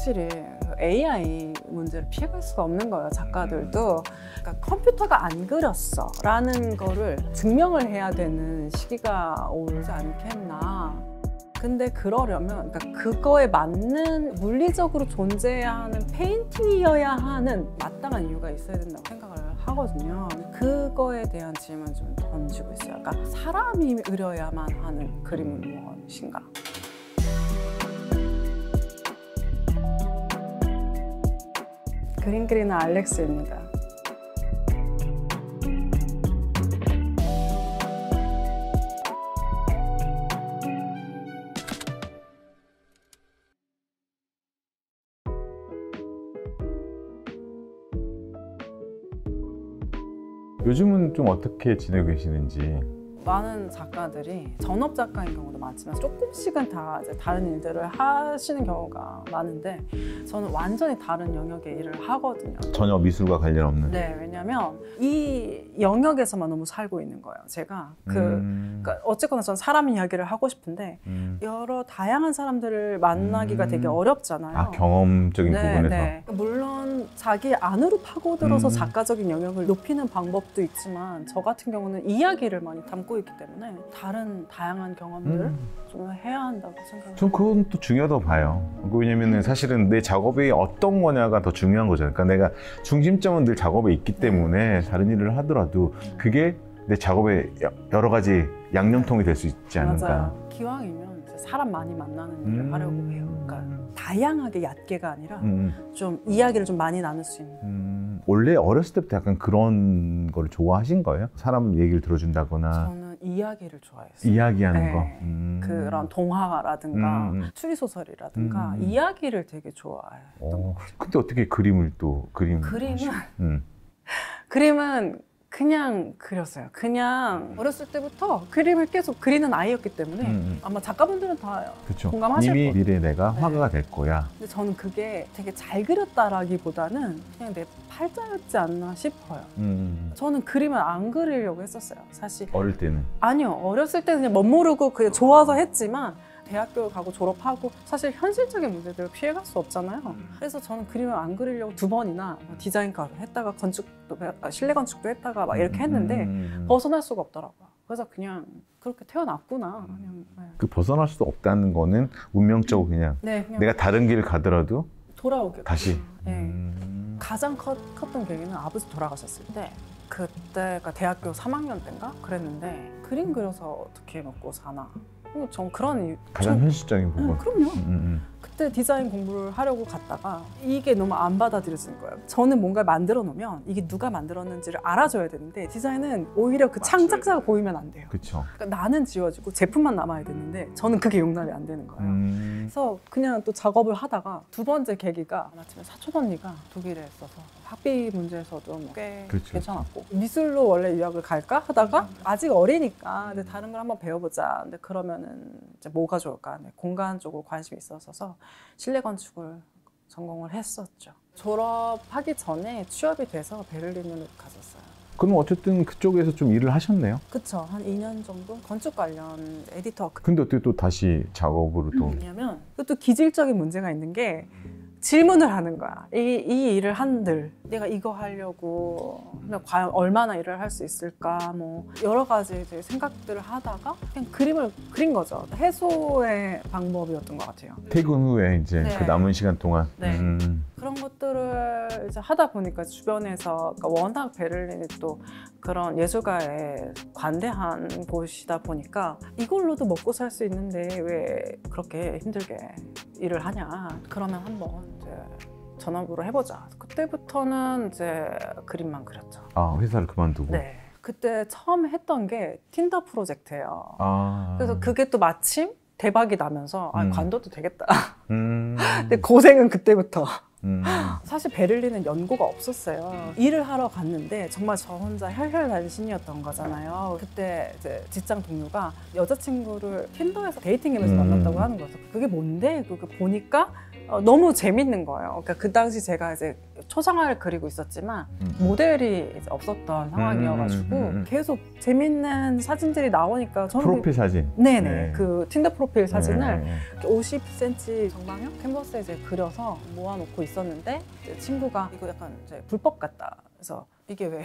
확실히 AI 문제를 피해갈 수가 없는 거예요. 작가들도. 그러니까 컴퓨터가 안 그렸어 라는 거를 증명을 해야 되는 시기가 오지 않겠나. 근데 그러려면 그러니까 그거에 맞는 물리적으로 존재해야 하는 페인팅이어야 하는 마땅한 이유가 있어야 된다고 생각을 하거든요. 그거에 대한 질문을 좀 던지고 있어요. 그러니까 사람이 그려야만 하는 그림은 무엇인가? 그림 그리는 알렉스입니다. 요즘은 좀 어떻게 지내고 계시는지. 많은 작가들이 전업 작가인 경우도 많지만 조금씩은 다 이제 다른 일들을 하시는 경우가 많은데 저는 완전히 다른 영역의 일을 하거든요. 전혀 미술과 관련 없는. 네, 왜냐면 이 영역에서만 너무 살고 있는 거예요. 제가 그러니까 어쨌거나 저는 사람 이야기를 하고 싶은데 여러 다양한 사람들을 만나기가 되게 어렵잖아요. 아, 경험적인 부분에서. 네. 물론 자기 안으로 파고들어서 작가적인 영역을 높이는 방법도 있지만 저 같은 경우는 이야기를 많이 담고 있기 때문에 다른 다양한 경험들을 좀 해야 한다고 생각해요. 전 그건 또 중요하다고 봐요. 왜냐면은 사실은 내 작업이 어떤 거냐가 더 중요한 거잖아요. 그러니까 내가 중심점은 늘 작업에 있기 때문에 다른 일을 하더라도 그게 내 작업의 여러 가지 양념통이 될 수 있지 않을까. 맞아요. 기왕이면 사람 많이 만나는 일을 하려고 해요. 그러니까 다양하게 얕게가 아니라 좀 이야기를 좀 많이 나눌 수 있는. 원래 어렸을 때부터 약간 그런 걸 좋아하신 거예요? 사람 얘기를 들어준다거나. 저는 이야기를 좋아했어요. 이야기하는 네. 거. 그런 동화라든가 추리소설이라든가 이야기를 되게 좋아했던 것 같아요. 근데 어떻게 그림을 또 그림은 그냥 그렸어요. 그냥 어렸을 때부터 그림을 계속 그리는 아이였기 때문에 아마 작가분들은 다 그쵸. 공감하실 거예요. 이미 미래에 내가 화가가 될 거야. 근데 저는 그게 되게 잘 그렸다라기보다는 그냥 내 팔자였지 않나 싶어요. 저는 그림을 안 그리려고 했었어요. 사실 어릴 때는? 아니요. 어렸을 때는 그냥 멋모르고 그냥 좋아서 했지만 대학교 가고 졸업하고 사실 현실적인 문제들을 피해갈 수 없잖아요. 그래서 저는 그림을 안 그리려고 2번이나 디자인과를 했다가 건축도 실내 건축도 했다가 막 이렇게 했는데 벗어날 수가 없더라고요. 그래서 그냥 그렇게 태어났구나. 그냥, 네. 그 벗어날 수 없다는 거는 운명적으로 그냥, 네, 그냥 내가 다른 길을 가더라도 돌아오게 다시. 네. 가장 컸던 계기는 아버지 돌아가셨을 때 그때가 대학교 3학년 때인가 그랬는데 그림 그려서 어떻게 먹고 사나. 전 그런 가장 현실적인 부분. 그럼요. 그때 디자인 공부를 하려고 갔다가 이게 너무 안 받아들여지는 거예요. 저는 뭔가 만들어 놓으면 이게 누가 만들었는지를 알아줘야 되는데 디자인은 오히려 그 창작자가 보이면 안 돼요. 그쵸. 그러니까 나는 지워지고 제품만 남아야 되는데 저는 그게 용납이 안 되는 거예요. 그래서 그냥 또 작업을 하다가 두 번째 계기가 아침에 사촌 언니가 독일에 있어서 학비 문제에서도 꽤 괜찮았고 미술로 원래 유학을 갈까 하다가 아직 어리니까 근데 다른 걸 한번 배워보자. 근데 그러면은 이제 뭐가 좋을까? 공간 쪽으로 관심이 있어서 실내 건축을 전공을 했었죠. 졸업하기 전에 취업이 돼서 베를린으로 갔었어요. 그럼 어쨌든 그쪽에서 좀 일을 하셨네요? 그쵸. 한 2년 정도 건축 관련 에디터. 근데 어떻게 또 다시 작업으로 또? 왜냐면 또 기질적인 문제가 있는 게 질문을 하는 거야. 이 일을 한들 내가 이거 하려고 과연 얼마나 일을 할 수 있을까 뭐 여러 가지 이제 생각들을 하다가 그냥 그림을 그린 거죠. 해소의 방법이었던 것 같아요. 퇴근 후에 이제 네. 그 남은 시간 동안 네. 그런 것들을 이제 하다 보니까 주변에서 그러니까 워낙 베를린이 또 그런 예술가에 관대한 곳이다 보니까 이걸로도 먹고 살 수 있는데 왜 그렇게 힘들게 일을 하냐. 그러면 한번 이제 전업으로 해보자. 그때부터는 이제 그림만 그렸죠. 아, 회사를 그만두고? 네. 그때 처음 했던 게 틴더 프로젝트예요. 아. 그래서 그게 또 마침 대박이 나면서 아, 관둬도 되겠다. 근데 고생은 그때부터. 사실 베를린은 연고가 없었어요. 일을 하러 갔는데 정말 저 혼자 혈혈단신이었던 거잖아요. 그때 이제 직장 동료가 여자친구를 틴더에서 데이팅 앱에서 만났다고 하는 거죠. 그게 뭔데? 그거 보니까 너무 재밌는 거예요. 그러니까 그 당시 제가 이제 초상화를 그리고 있었지만 모델이 이제 없었던 상황이어가지고 계속 재밌는 사진들이 나오니까 저는 프로필 사진. 네네. 네. 그 틴더 프로필 사진을 네. 50cm 정방형 캔버스에 이제 그려서 모아놓고 있었는데 이제 친구가 이거 약간 이제 불법 같다. 그래서 이게 왜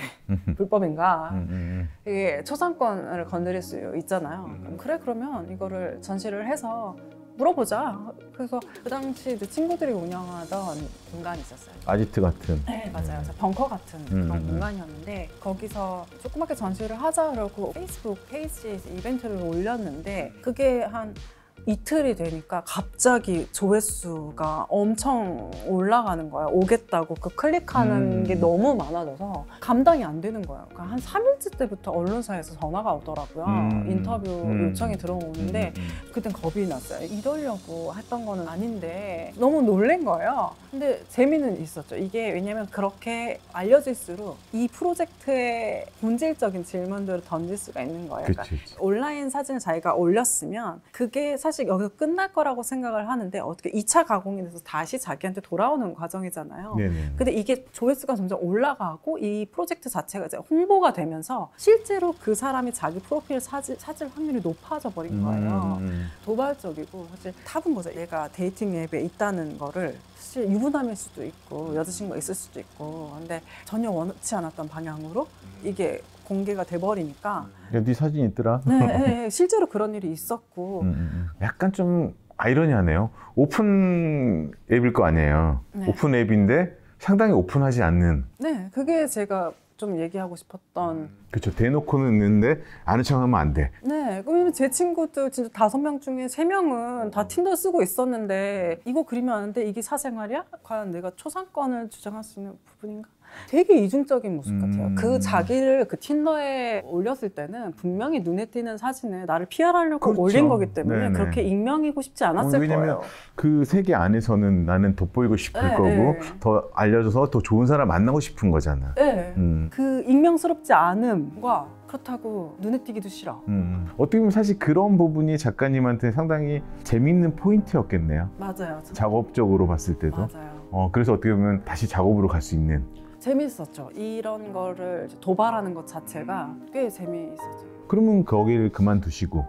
불법인가? 이게 초상권을 건드릴 수 있잖아요. 그래 그러면 이거를 전시를 해서 물어보자. 그래서 그 당시 이제 친구들이 운영하던 공간이 있었어요. 아지트 같은. 네, 맞아요. 벙커 같은 그런 공간이었는데 거기서 조그맣게 전시를 하자 그러고 페이스북 페이지에 이벤트를 올렸는데 그게 한 이틀이 되니까 갑자기 조회수가 엄청 올라가는 거예요. 오겠다고 그 클릭하는 게 너무 많아져서 감당이 안 되는 거예요. 그러니까 한 3일째 때부터 언론사에서 전화가 오더라고요. 인터뷰 요청이 들어오는데 그땐 겁이 났어요. 이러려고 했던 거는 아닌데 너무 놀란 거예요. 근데 재미는 있었죠. 이게 왜냐면 그렇게 알려질수록 이 프로젝트의 본질적인 질문들을 던질 수가 있는 거예요. 그러니까 온라인 사진을 자기가 올렸으면 그게 사실 여기서 끝날 거라고 생각을 하는데 어떻게 2차 가공이 돼서 다시 자기한테 돌아오는 과정이잖아요. 네네. 근데 이게 조회수가 점점 올라가고 이 프로젝트 자체가 이제 홍보가 되면서 실제로 그 사람이 자기 프로필 찾을 확률이 높아져 버린 거예요. 도발적이고 사실 타본 거죠. 얘가 데이팅 앱에 있다는 거를 사실 유부남일 수도 있고 여자친구가 있을 수도 있고 근데 전혀 원치 않았던 방향으로 이게 공개가 돼버리니까 야, 네 사진 있더라? 네, 실제로 그런 일이 있었고 약간 좀 아이러니하네요. 오픈 앱일 거 아니에요. 네. 오픈 앱인데 상당히 오픈하지 않는. 네, 그게 제가 좀 얘기하고 싶었던 그렇죠. 대놓고는 있는데 아는 척하면 안 돼. 네, 왜냐면 제 친구들 진짜 5명 중에 3명은 다 틴더 쓰고 있었는데 이거 그리면 안 돼? 이게 사생활이야? 과연 내가 초상권을 주장할 수 있는 부분인가? 되게 이중적인 모습 같아요. 그 자기를 그 틴더에 올렸을 때는 분명히 눈에 띄는 사진을 나를 피하려고 그렇죠. 올린 거기 때문에 네네. 그렇게 익명이고 싶지 않았을 왜냐면 거예요. 그 세계 안에서는 나는 돋보이고 싶을 네, 거고 네. 더 알려줘서 더 좋은 사람 만나고 싶은 거잖아. 네, 그 익명스럽지 않음과 그렇다고 눈에 띄기도 싫어. 어떻게 보면 사실 그런 부분이 작가님한테 상당히 재밌는 포인트였겠네요. 맞아요. 작업적으로 봤을 때도. 맞아요. 그래서 어떻게 보면 다시 작업으로 갈 수 있는. 재밌었죠. 이런 거를 도발하는 것 자체가 꽤 재미있었죠. 그러면 거기를 그만두시고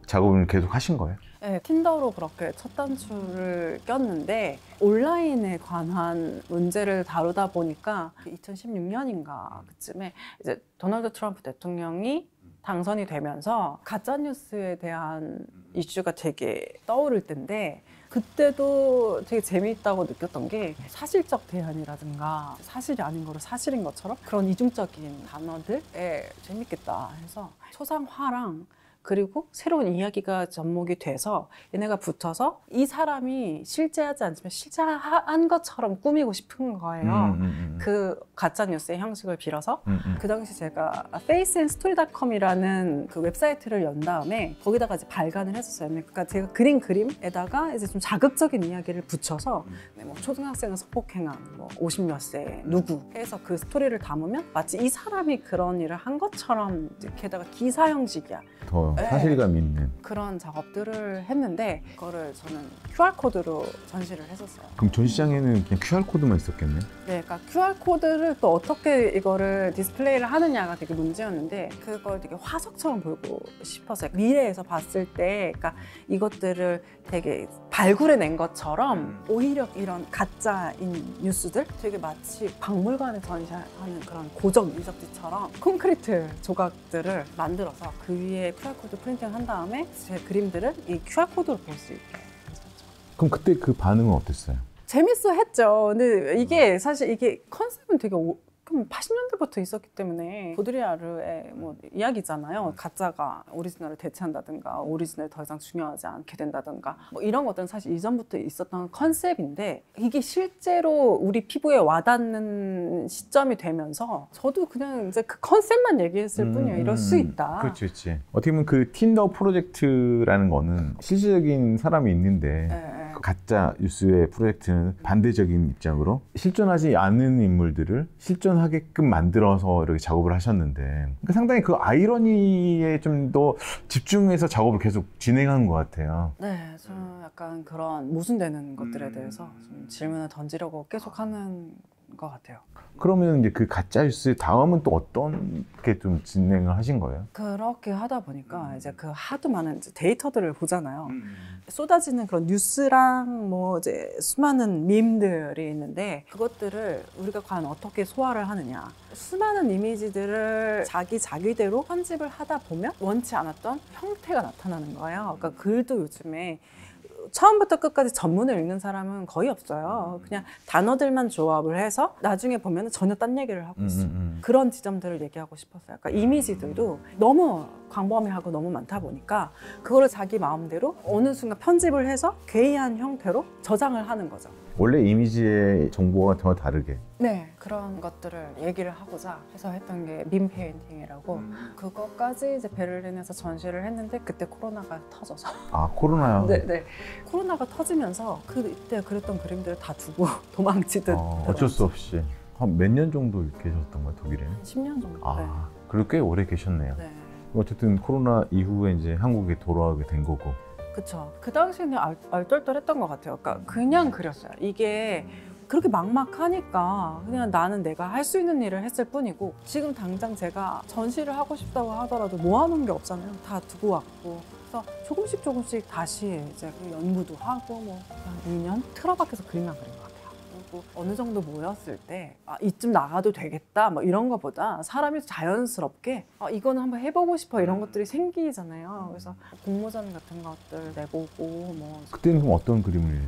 작업을 계속 하신 거예요? 네, 틴더로 그렇게 첫 단추를 꼈는데 온라인에 관한 문제를 다루다 보니까 2016년인가 그쯤에 이제 도널드 트럼프 대통령이 당선이 되면서 가짜뉴스에 대한 이슈가 되게 떠오를 텐데 그때도 되게 재미있다고 느꼈던 게 사실적 대안이라든가 사실이 아닌 거를 사실인 것처럼 그런 이중적인 단어들에 재밌겠다 해서 초상화랑 그리고 새로운 이야기가 접목이 돼서 얘네가 붙어서 이 사람이 실제하지 않지만 실제한 것처럼 꾸미고 싶은 거예요. 그 가짜뉴스의 형식을 빌어서 그 당시 제가 faceandstory.com이라는 그 웹사이트를 연 다음에 거기다가 이제 발간을 했었어요. 그러니까 제가 그린 그림에다가 이제 좀 자극적인 이야기를 붙여서 뭐 초등학생을 성폭행한 뭐 50몇 세 누구 해서 그 스토리를 담으면 마치 이 사람이 그런 일을 한 것처럼 게다가 기사 형식이야. 더 사실감 있는 그런 작업들을 했는데 그거를 저는 QR코드로 전시를 했었어요. 그럼 전시장에는 그냥 QR코드만 있었겠네? 네, 그러니까 QR코드를 또 어떻게 이거를 디스플레이를 하느냐가 되게 문제였는데 그걸 되게 화석처럼 보이고 싶었어요. 미래에서 봤을 때 그러니까 이것들을 되게 발굴해낸 것처럼 오히려 이런 가짜인 뉴스들 되게 마치 박물관에 전시하는 그런 고정 유적지처럼 콘크리트 조각들을 만들어서 그 위에 QR코드 프린팅 한 다음에 제 그림들을 이 QR코드로 볼 수 있게 했었죠. 그럼 그때 그 반응은 어땠어요? 재밌어 했죠. 근데 이게 사실 이게 컨셉은 되게 80년대부터 있었기 때문에 보드리아르의 뭐 이야기잖아요. 가짜가 오리지널을 대체한다든가 오리지널이 더 이상 중요하지 않게 된다든가 뭐 이런 것들은 사실 이전부터 있었던 컨셉인데 이게 실제로 우리 피부에 와닿는 시점이 되면서 저도 그냥 이제 그 컨셉만 얘기했을 뿐이에요. 이럴 수 있다. 그렇지, 그렇지. 어떻게 보면 그 틴더 프로젝트라는 거는 실질적인 사람이 있는데 네. 가짜 뉴스의 프로젝트는 반대적인 입장으로 실존하지 않은 인물들을 실존하게끔 만들어서 이렇게 작업을 하셨는데, 그러니까 상당히 그 아이러니에 좀 더 집중해서 작업을 계속 진행한 것 같아요. 네, 저는 약간 그런 모순되는 것들에 대해서 좀 질문을 던지려고 계속 하는 것 같아요. 그러면 이제 그 가짜 뉴스 다음은 또 어떻게 좀 진행을 하신 거예요? 그렇게 하다 보니까 이제 그 하도 많은 이제 데이터들을 보잖아요. 쏟아지는 그런 뉴스랑 뭐 이제 수많은 밈들이 있는데, 그것들을 우리가 과연 어떻게 소화를 하느냐. 수많은 이미지들을 자기대로 편집을 하다 보면 원치 않았던 형태가 나타나는 거예요. 그러니까 글도 요즘에 처음부터 끝까지 전문을 읽는 사람은 거의 없어요. 그냥 단어들만 조합을 해서 나중에 보면 전혀 딴 얘기를 하고 있어요. 그런 지점들을 얘기하고 싶었어요. 그러니까 이미지들도 너무 광범위하고 너무 많다 보니까 그거를 자기 마음대로 어느 순간 편집을 해서 괴이한 형태로 저장을 하는 거죠. 원래 이미지의 정보가 전혀 다르게. 네, 그런 것들을 얘기를 하고자 해서 했던 게 밈 페인팅이라고, 그것까지 이제 베를린에서 전시를 했는데 그때 코로나가 터져서. 아, 코로나요? 네. 코로나가 터지면서 그때 그렸던 그림들을 다 두고 도망치듯. 어쩔 수 없이. 한 몇 년 정도 계셨던 거예요, 독일에? 10년 정도. 아, 네. 그리고 꽤 오래 계셨네요. 네. 어쨌든 코로나 이후에 이제 한국에 돌아오게 된 거고. 그쵸. 그 당시에는 얼떨떨했던 것 같아요. 그러니까 그냥 그렸어요. 이게 그렇게 막막하니까 그냥 나는 내가 할 수 있는 일을 했을 뿐이고, 지금 당장 제가 전시를 하고 싶다고 하더라도 모아놓은 게 없잖아요. 다 두고 왔고. 그래서 조금씩 다시 이제 그 연구도 하고 뭐 한 2년 틀어박혀서 그림만 그린 것 같아요. 그리고 어느 정도 모였을 때 이쯤 나가도 되겠다 뭐 이런 것보다 사람이 자연스럽게 이거는 한번 해보고 싶어 이런 것들이 생기잖아요. 그래서 공모전 같은 것들 내보고 뭐 그때는 그럼 어떤 그림을?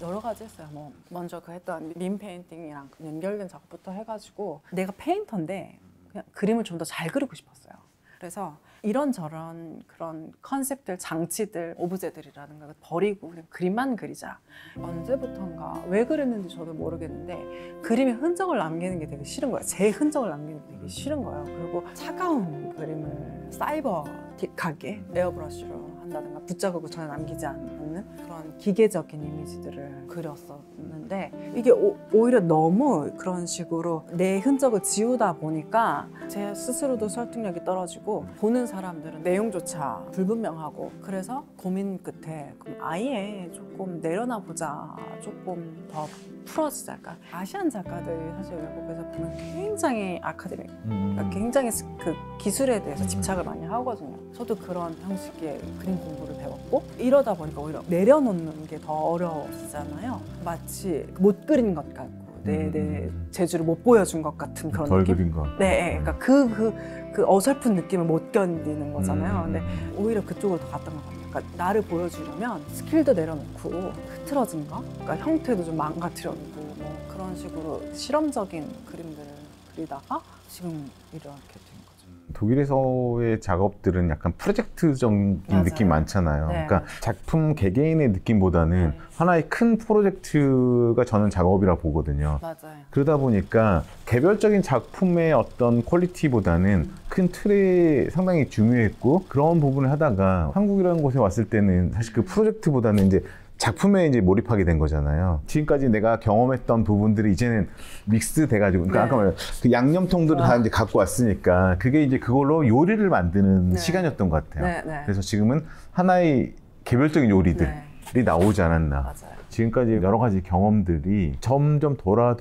여러 가지 했어요. 뭐 먼저 그 했던 밈 페인팅이랑 연결된 작업부터 해가지고, 내가 페인터인데 그냥 그림을 좀 더 잘 그리고 싶었어요. 그래서 이런저런 그런 컨셉들, 장치들, 오브제들이라는 걸 버리고 그냥 그림만 그리자. 언제부턴가 왜 그랬는지 저도 모르겠는데 그림에 흔적을 남기는 게 되게 싫은 거예요. 제 흔적을 남기는 게 되게 싫은 거예요. 그리고 차가운 그림을 사이버틱하게 에어브러쉬로 한다든가 붙자국을 전혀 남기지 않는 그런 기계적인 이미지들을 그렸었는데, 이게 오히려 너무 그런 식으로 내 흔적을 지우다 보니까 제 스스로도 설득력이 떨어지고 보는 사람들은 내용조차 불분명하고, 그래서 고민 끝에 그럼 아예 조금 내려놔 보자, 조금 더 풀어지자. 그러니까 아시안 작가들이 사실 외국에서 보면 굉장히 아카데믹, 그러니까 굉장히 그 기술에 대해서 집착을 많이 하거든요. 저도 그런 형식의 그림 공부를 배웠고, 이러다 보니까 오히려 내려놓는 게 더 어려워지잖아요. 마치 못 그린 것 같고 내 재주를 못 보여준 것 같은 그런 덜 느낌? 그린 거. 네, 그러니까 그 어설픈 느낌을 못 견디는 거잖아요. 근데 오히려 그쪽으로 더 갔던 것 같아요. 그러니까 나를 보여주려면 스킬도 내려놓고 흐트러진 거, 그러니까 형태도 좀 망가뜨려놓고 뭐 그런 식으로 실험적인 그림들을 그리다가 지금 이렇게 된 거죠. 독일에서의 작업들은 약간 프로젝트적인 맞아요. 느낌 많잖아요. 네. 그러니까 작품 개개인의 느낌보다는 하나의 큰 프로젝트가 저는 작업이라 보거든요. 맞아요. 그러다 보니까 개별적인 작품의 어떤 퀄리티보다는 큰 틀에 상당히 중요했고, 그런 부분을 하다가 한국이라는 곳에 왔을 때는 사실 그 프로젝트보다는 이제 작품에 이제 몰입하게 된 거잖아요. 지금까지 내가 경험했던 부분들이 이제는 믹스 돼가지고, 그러니까 아까 말한 그 양념통들을 다 이제 갖고 왔으니까 그게 이제 그걸로 요리를 만드는 시간이었던 것 같아요. 그래서 지금은 하나의 개별적인 요리들이 나오지 않았나. 맞아요. 지금까지 여러 가지 경험들이 점점 돌아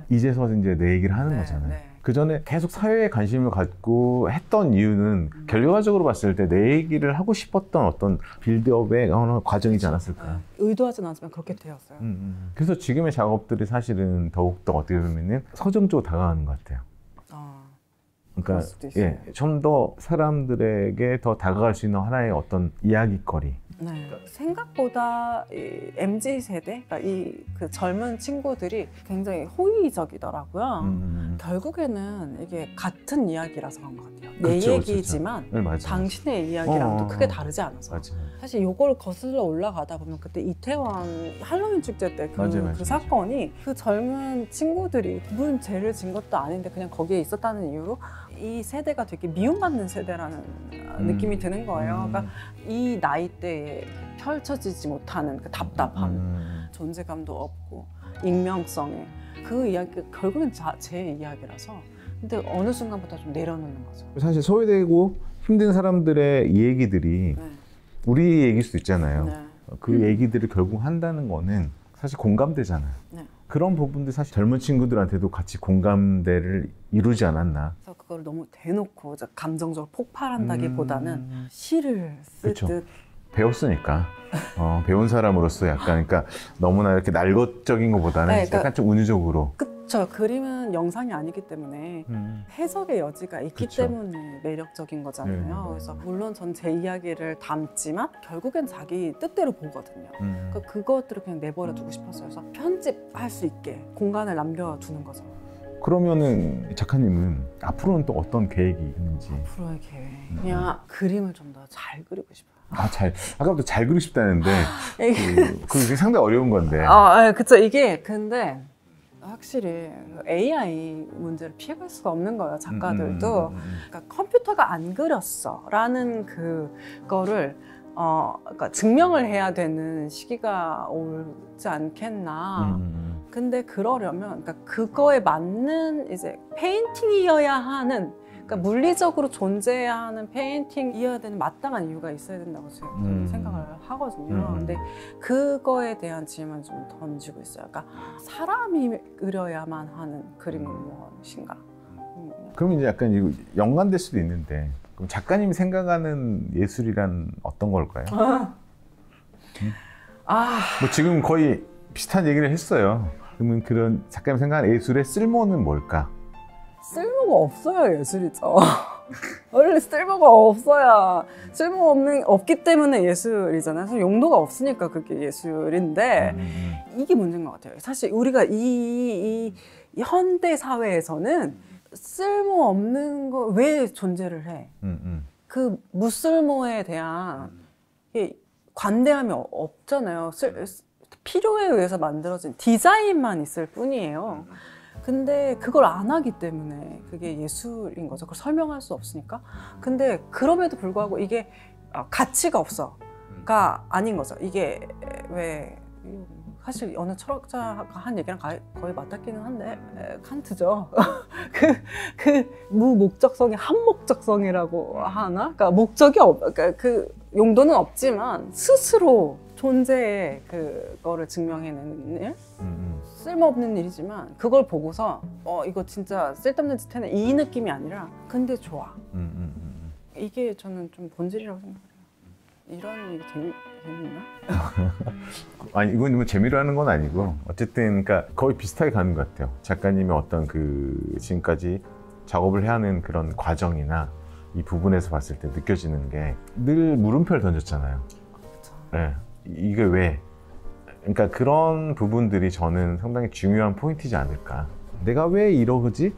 이제서 이제 내 얘기를 하는 거잖아요. 그 전에 계속 사회에 관심을 갖고 했던 이유는 결과적으로 봤을 때 내 얘기를 하고 싶었던 어떤 빌드업의 어느 과정이지 않았을까. 의도하진 않았지만 그렇게 되었어요. 그래서 지금의 작업들이 사실은 더욱더 어떻게 보면 서정적으로 다가가는 것 같아요. 그러니까 좀 더 사람들에게 더 다가갈 수 있는 하나의 어떤 이야기거리. 네. 생각보다 이 MZ 세대, 그러니까 그 젊은 친구들이 굉장히 호의적이더라고요. 결국에는 이게 같은 이야기라서 그런 것 같아요. 내 얘기지만 네, 당신의 이야기랑도 크게 다르지 않아서. 사실 이걸 거슬러 올라가다 보면 그때 이태원 할로윈 축제 때 그 사건이 그 젊은 친구들이 무슨 죄를 진 것도 아닌데 그냥 거기에 있었다는 이유로 이 세대가 되게 미움받는 세대라는 느낌이 드는 거예요. 그러니까 이 나이대에 펼쳐지지 못하는 그 답답함, 존재감도 없고 익명성에 그 이야기 결국엔 제 이야기라서 근데 어느 순간부터 좀 내려놓는 거죠. 사실 소외되고 힘든 사람들의 이 얘기들이 네. 우리 얘기일 수도 있잖아요. 네. 그 얘기들을 결국 한다는 거는 사실 공감되잖아요. 네. 그런 부분들 사실 젊은 친구들한테도 같이 공감대를 이루지 않았나. 그래서 그걸 너무 대놓고 감정적으로 폭발한다기보다는 시를 쓰듯 그쵸. 배웠으니까 배운 사람으로서 약간 그러니까 너무나 이렇게 날것적인 것보다는 네, 그러니까, 약간 좀 은유적으로. 그쵸. 그림은 영상이 아니기 때문에 해석의 여지가 있기 그쵸. 때문에 매력적인 거잖아요. 그래서 물론 전 제 이야기를 담지만 결국엔 자기 뜻대로 보거든요. 그러니까 그것들을 그냥 내버려 두고 싶었어요. 그래서 편집할 수 있게 공간을 남겨두는 거죠. 그러면은 작가님은 앞으로는 또 어떤 계획이 있는지. 앞으로의 계획. 그냥 그림을 좀 더 잘 그리고 싶어요. 아까부터 잘 그리고 싶다는데 그게 상당히 어려운 건데. 그쵸. 이게 근데 확실히 AI 문제를 피해갈 수가 없는 거예요. 작가들도. 그러니까 컴퓨터가 안 그렸어 라는 그거를 그러니까 증명을 해야 되는 시기가 오지 않겠나. 근데 그러려면 그러니까 그거에 맞는 이제 페인팅이어야 하는, 그러니까 물리적으로 존재해야 하는 페인팅이어야 되는 마땅한 이유가 있어야 된다고 저는 생각을 하거든요. 근데 그거에 대한 질문을 좀 던지고 있어요. 그러니까 사람이 그려야만 하는 그림은 무엇인가. 그럼 이제 약간 연관될 수도 있는데, 그럼 작가님이 생각하는 예술이란 어떤 걸까요? 뭐 지금 거의 비슷한 얘기를 했어요. 그러면 그런 작가님이 생각하는 예술의 쓸모는 뭘까? 쓸모가 없어야 예술이죠. 원래 쓸모가 없어야, 없기 때문에 예술이잖아요. 그래서 용도가 없으니까 그게 예술인데 이게 문제인 것 같아요. 사실 우리가 이 현대 사회에서는 쓸모없는 거 왜 존재를 해? 그 무쓸모에 대한 관대함이 없잖아요. 필요에 의해서 만들어진 디자인만 있을 뿐이에요. 근데 그걸 안 하기 때문에 그게 예술인 거죠. 그걸 설명할 수 없으니까. 근데 그럼에도 불구하고 이게 가치가 없어가 아닌 거죠. 이게 왜 사실 어느 철학자가 한 얘기랑 거의 맞닿기는 한데 칸트죠. 그 무목적성이 한목적성이라고 하나? 그러니까 목적이 그러니까 그 용도는 없지만 스스로 존재의 그거를 증명해내는 일? 쓸모없는 일이지만 그걸 보고서 이거 진짜 쓸데없는 짓 해네 이 느낌이 아니라 근데 좋아. 이게 저는 좀 본질이라고 생각해요. 이런 얘기 재밌나? 아니 이건 뭐 재미로 하는 건 아니고 어쨌든 그러니까 거의 비슷하게 가는 것 같아요. 작가님의 어떤 그 지금까지 작업을 해야 하는 그런 과정이나 이 부분에서 봤을 때 느껴지는 게 늘 물음표를 던졌잖아요. 그렇죠. 네. 이게 왜? 그러니까 그런 부분들이 저는 상당히 중요한 포인트이지 않을까. 내가 왜 이러지?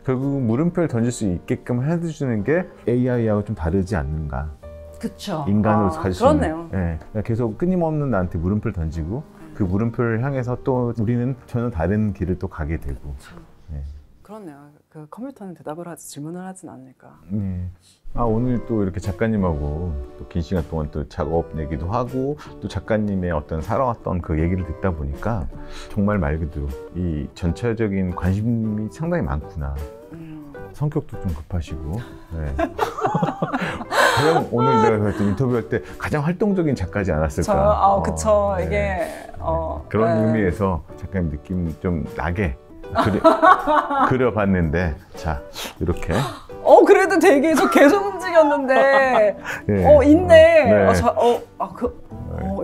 결국 물음표를 던질 수 있게끔 해주는 게 AI하고 좀 다르지 않는가. 그쵸. 인간으로서 가질 수 있는. 그렇네요. 네. 계속 끊임없는 나한테 물음표를 던지고 그 물음표를 향해서 또 우리는 전혀 다른 길을 또 가게 되고. 네. 그렇네요. 그 컴퓨터는 대답을 하지 질문을 하진 않으니까. 네. 오늘 또 이렇게 작가님하고 또 긴 시간 동안 또 작업 얘기도 하고 또 작가님의 어떤 살아왔던 그 얘기를 듣다 보니까 정말 말 그대로 이 전체적인 관심이 상당히 많구나. 성격도 좀 급하시고. 네. 가장 오늘 내가 그랬더니 인터뷰할 때 가장 활동적인 작가지 않았을까. 그쵸. 네. 이게 그런 의미에서 작가님 느낌 좀 나게 그려봤는데 자 이렇게. 그래도 되게 저 계속 움직였는데 네. 있네. 네.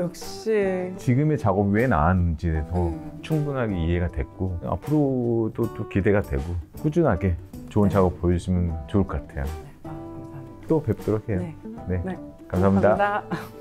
역시 지금의 작업이 왜 나왔는지에 대해서 충분하게 이해가 됐고 앞으로도 또 기대가 되고 꾸준하게 좋은 작업 보여주시면 좋을 것 같아요. 감사합니다. 또 뵙도록 해요. 네. 감사합니다. 감사합니다.